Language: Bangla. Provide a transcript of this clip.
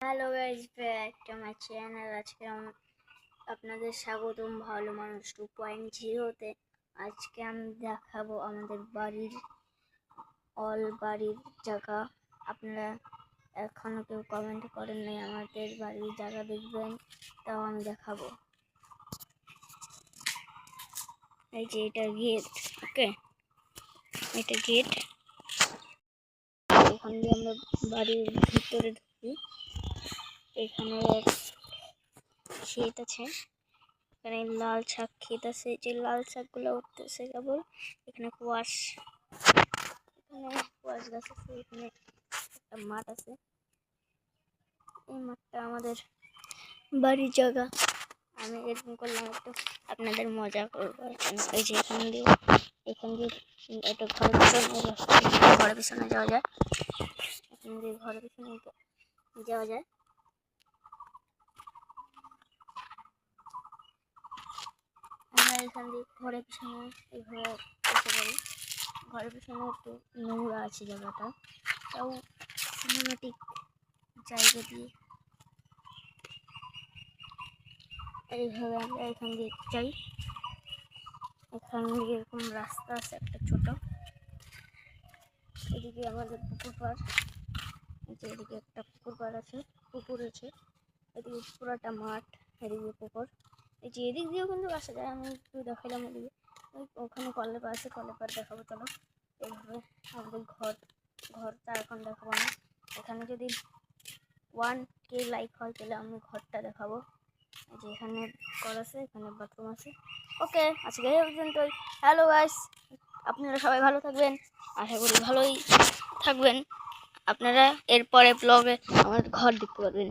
Hello guys, back to my channel. আজকে আপনাদের স্বাগতম ভালো মানুষ 2.0-তে। আজকে আমি দেখাবো আমাদের বাড়ির বাড়ির জায়গা। আপনারা এখনো কেউ কমেন্ট করেন নাই আমাদের বাড়ির জায়গা দেখবেন, তাও আমি দেখাবো। এই যে এটা গেট, ওকে, এটা গেট। এখান দিয়ে আমরা বাড়ির ভিতরে ঢুকি। এখানে ক্ষেত আছে, এখানে লাল শাক ক্ষেত আছে, যে লাল শাকগুলো উঠতেছে কেবল। এখানে কুয়াশ গাছ আছে, এখানে একটা মাঠ আছে। এই মাঠটা আমাদের বাড়ির জায়গা। আমি এরকম করলাম একটু আপনাদের মজা করবো। এই যে এখান দিয়ে একটা ঘরের পিছনে যাওয়া যায়। এখান দিয়ে ঘরের পিছনে যাওয়া যায়। আমরা এখান দিয়ে ঘরের পিছনে এইভাবে যেতে পারি। ঘরের পিছনে একটু নোংরা আছে জায়গাটা, তাও সিনেমেটিক জায়গা দিয়ে এইভাবে আমরা এখান দিয়ে যাই। এখান দিয়ে এরকম রাস্তা আছে একটা ছোট। এদিকে আমাদের পুকুর পাড়, এদিকে একটা পুকুর পাড় আছে, পুকুর আছে। এদিকে পুরোটা মাঠ, এদিকে পুকুর। এই যে এদিক দিয়েও কিন্তু আসা যায়। আমি একটু দেখালাম এদিকে, ওখানে কলের পাড় আছে, কলের পাড় দেখাবো। চলো, এইভাবে আমাদের ঘরটা এখন দেখাবো না। এখানে যদি 1K লাইক হয় তাহলে আমি ঘরটা দেখাবো। এই যে এখানে কল আছে, এখানে বাথরুম আছে। ওকে, আজকে এই পর্যন্তই। হ্যালো গাইস, আপনারা সবাই ভালো থাকবেন, আশা করি ভালোই থাকবেন। আপনারা এরপরে ব্লগে আমার ঘর দেখতে পারবেন।